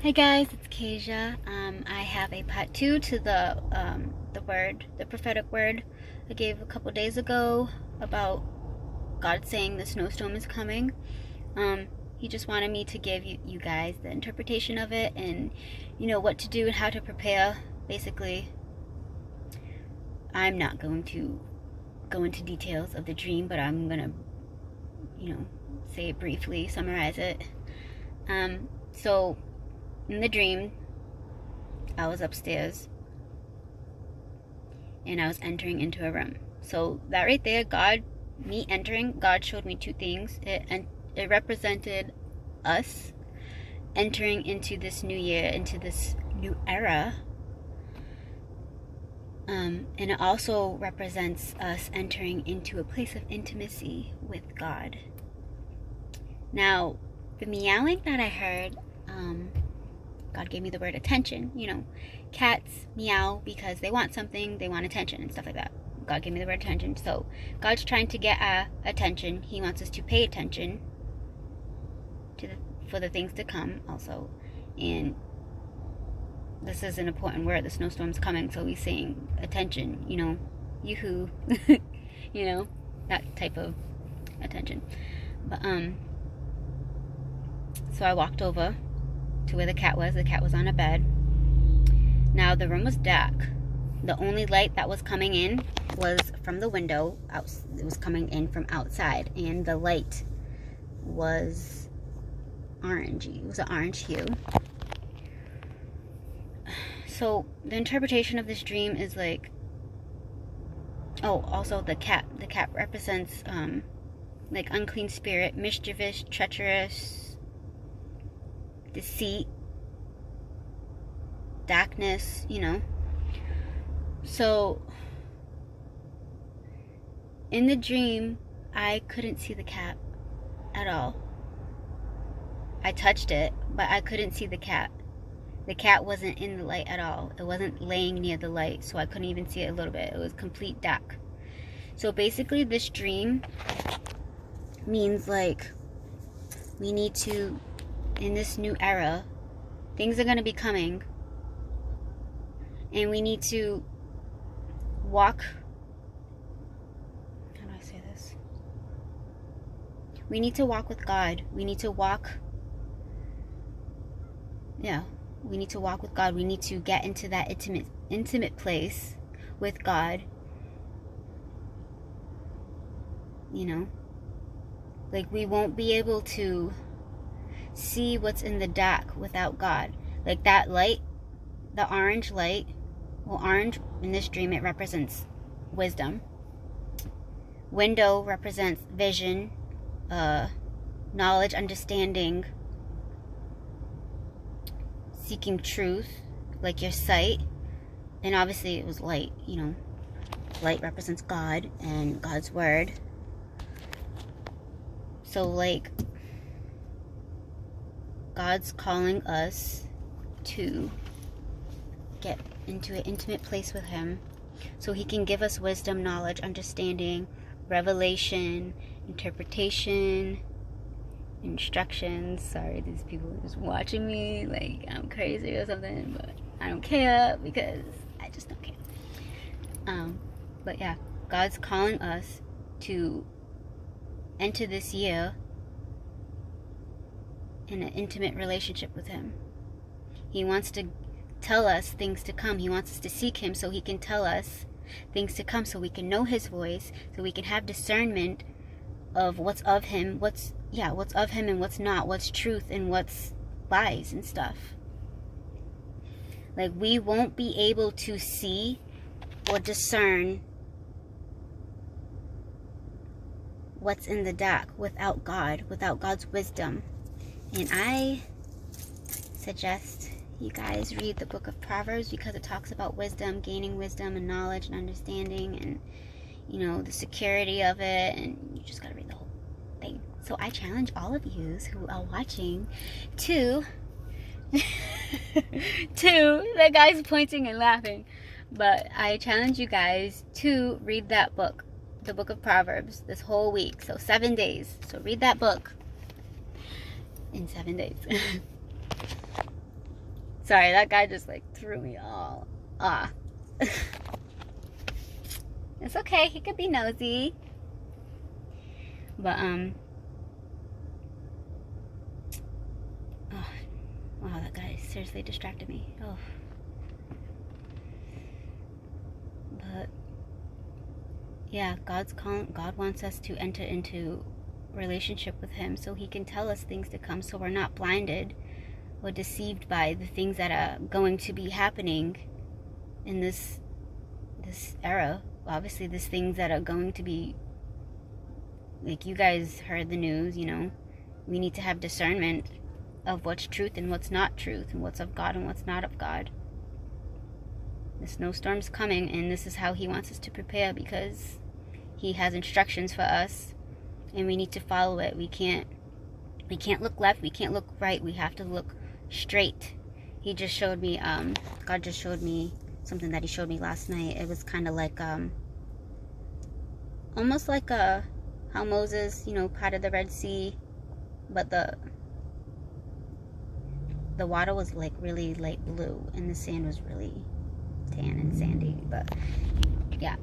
Hey guys, it's Kasia. I have a part 2 to the prophetic word I gave a couple days ago about God saying the snowstorm is coming. He just wanted me to give you guys the interpretation of it and what to do and how to prepare. Basically, I'm not going to go into details of the dream, but I'm gonna say it briefly, summarize it. So in the dream, I was upstairs and I was entering into a room. So that right there, God showed me two things. It represented us entering into this new year, into this new era. And it also represents us entering into a place of intimacy with God. Now, the meowing that I heard, God gave me the word attention. Cats meow because they want something, they want attention and stuff like that. God gave me the word attention. So God's trying to get our attention. He wants us to pay attention for the things to come also. And this is an important word. The snowstorm's coming, so he's saying attention, yoo-hoo, that type of attention. But so I walked over to where the cat was. The cat was on a bed. Now the room was dark. The only light that was coming in was from the window. It was coming in from outside, and the light was orangey. It was an orange hue. So the interpretation of this dream is like, also the cat. The cat represents like unclean spirit, mischievous, treacherous, deceit, darkness, So in the dream, I couldn't see the cat at all. I touched it, but I couldn't see the cat. The cat wasn't in the light at all. It wasn't laying near the light, so I couldn't even see it a little bit. It was complete dark. So basically, this dream means like we need to, in this new era, things are going to be coming, and we need to walk. How do I say this? We need to walk with God. We need to walk. We need to walk with God. We need to get into that intimate place with God. Like we won't be able to see what's in the dark without God. Like that light, the orange light. Well, orange in this dream, it represents wisdom. Window represents vision, knowledge, understanding, seeking truth, like your sight. And obviously it was light, light represents God and God's word. So like God's calling us to get into an intimate place with him so he can give us wisdom, knowledge, understanding, revelation, interpretation, instructions. Sorry, these people are just watching me like I'm crazy or something, but I don't care because I just don't care. But yeah, God's calling us to enter this year in an intimate relationship with him. He wants to tell us things to come. He wants us to seek him so he can tell us things to come, so we can know his voice, so we can have discernment of what's of him, what's of him and what's not, what's truth and what's lies and stuff. Like we won't be able to see or discern what's in the dark without God, without God's wisdom. And I suggest you guys read the book of Proverbs because it talks about wisdom, gaining wisdom and knowledge and understanding and, the security of it. And you just got to read the whole thing. So I challenge all of you who are watching to, the guy's pointing and laughing, but I challenge you guys to read that book, the book of Proverbs, this whole week. So 7 days. So read that book in 7 days. Sorry, that guy just like threw me all. It's okay. He could be nosy. But oh, wow, that guy seriously distracted me. Oh. But yeah, God wants us to enter into relationship with him so he can tell us things to come, so we're not blinded or deceived by the things that are going to be happening in this era. Obviously, there's things that are going to be, like, you guys heard the news, you know. We need to have discernment of what's truth and what's not truth, and what's of God and what's not of God. The snowstorm's coming, and this is how he wants us to prepare, because he has instructions for us and we need to follow it. We can't look left, we can't look right, we have to look straight. He just showed me, God just showed me something that he showed me last night. It was kind of like, almost like how Moses, you know, parted the Red Sea, but the water was like really light blue and the sand was really tan and sandy. But yeah,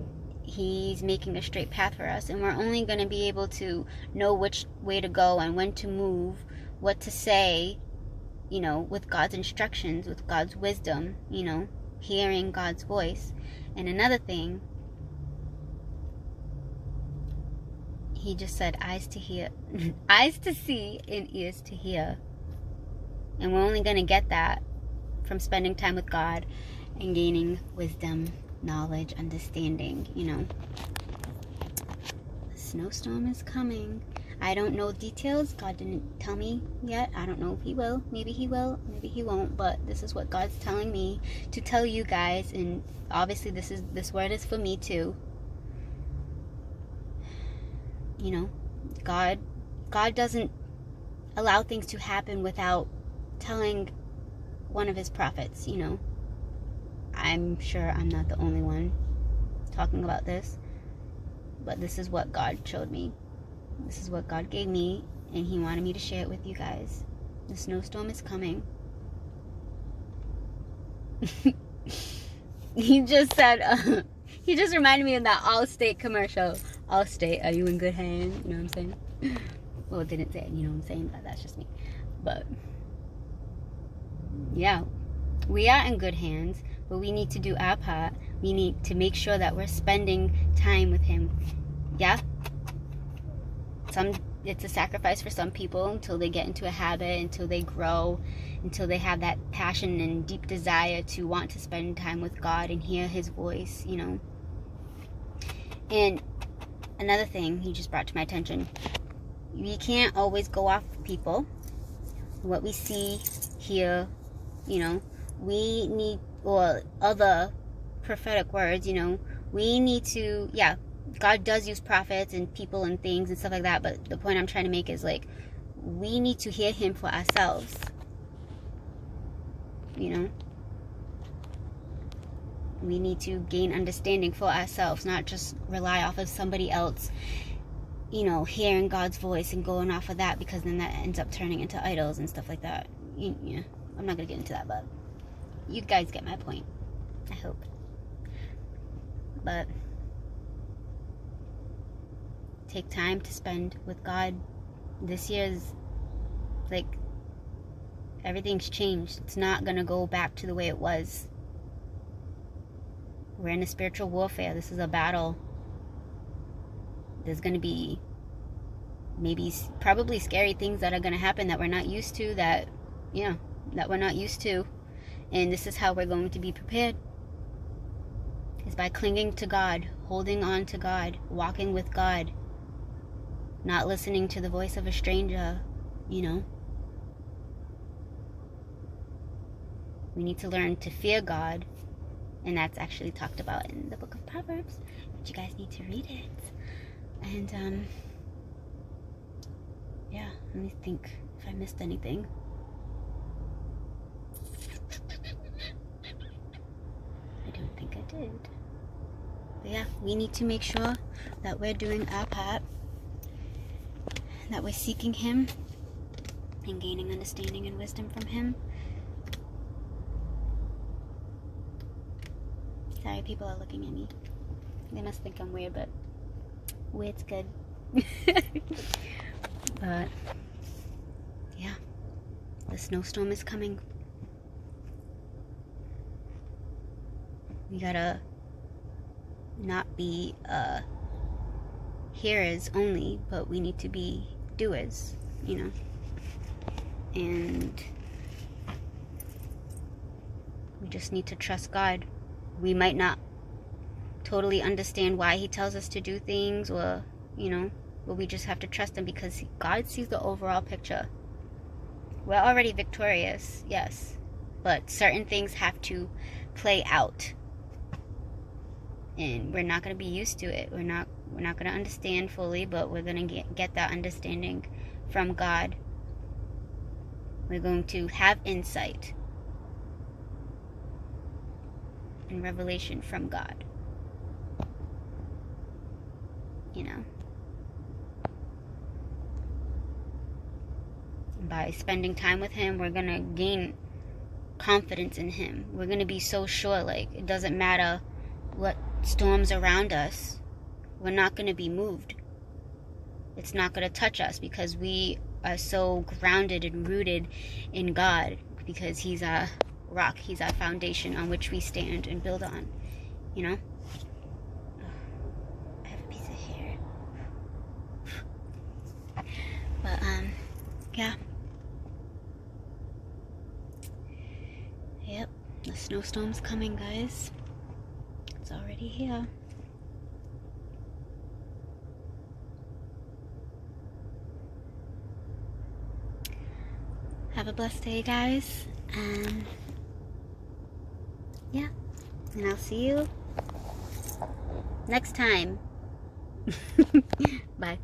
he's making a straight path for us, and we're only going to be able to know which way to go and when to move, what to say, you know, with God's instructions, with God's wisdom, you know, hearing God's voice. And another thing, he just said eyes to hear, eyes to see and ears to hear. And we're only going to get that from spending time with God and gaining wisdom, knowledge, understanding, you know. The snowstorm is coming. I don't know details. God didn't tell me yet. I don't know if he will. Maybe he will, maybe he won't. But this is what God's telling me to tell you guys. And obviously this word is for me too. You know, God doesn't allow things to happen without telling one of his prophets, you know. I'm sure I'm not the only one talking about this, but this is what God showed me. This is what God gave me, and he wanted me to share it with you guys. The snowstorm is coming. He just said, he just reminded me of that Allstate commercial. Allstate, are you in good hands? You know what I'm saying? Well, it didn't say it, you know what I'm saying? That's just me. But yeah, we are in good hands, but we need to do our part. We need to make sure that we're spending time with him. Yeah, it's a sacrifice for some people until they get into a habit, until they grow, until they have that passion and deep desire to want to spend time with God and hear his voice, you know. And another thing he just brought to my attention, we can't always go off people, what we see, hear, you know. We need, or other prophetic words, you know, we need to, yeah, God does use prophets and people and things and stuff like that, but the point I'm trying to make is, like, we need to hear him for ourselves, you know. We need to gain understanding for ourselves, not just rely off of somebody else, you know, hearing God's voice and going off of that, because then that ends up turning into idols and stuff like that. Yeah, I'm not gonna get into that, but you guys get my point, I hope. But take time to spend with God. This year's, like, everything's changed. It's not gonna go back to the way it was. We're in a spiritual warfare. This is a battle. There's gonna be probably scary things that are gonna happen that we're not used to, that we're not used to. And this is how we're going to be prepared, is by clinging to God, holding on to God, walking with God, not listening to the voice of a stranger, you know. We need to learn to fear God, and that's actually talked about in the book of Proverbs, but you guys need to read it. And yeah, let me think if I missed anything. I don't think I did. But yeah, we need to make sure that we're doing our part, that we're seeking him and gaining understanding and wisdom from him. Sorry, people are looking at me. They must think I'm weird, but weird's good. But yeah, the snowstorm is coming. We gotta not be hearers only, but we need to be doers, you know. And we just need to trust God. We might not totally understand why he tells us to do things, or, you know, but we just have to trust him because God sees the overall picture. We're already victorious, yes, but certain things have to play out, and we're not going to be used to it. We're not going to understand fully, but we're going to get that understanding from God. We're going to have insight and revelation from God, you know. By spending time with him, we're going to gain confidence in him. We're going to be so sure, like, it doesn't matter what storms around us, we're not going to be moved. It's not going to touch us because we are so grounded and rooted in God, because he's our rock, he's our foundation on which we stand and build on, you know. I have a piece of hair. But yeah. Yep, the snowstorm's coming, guys. It's already here. Have a blessed day, guys. Yeah, and I'll see you next time. Bye.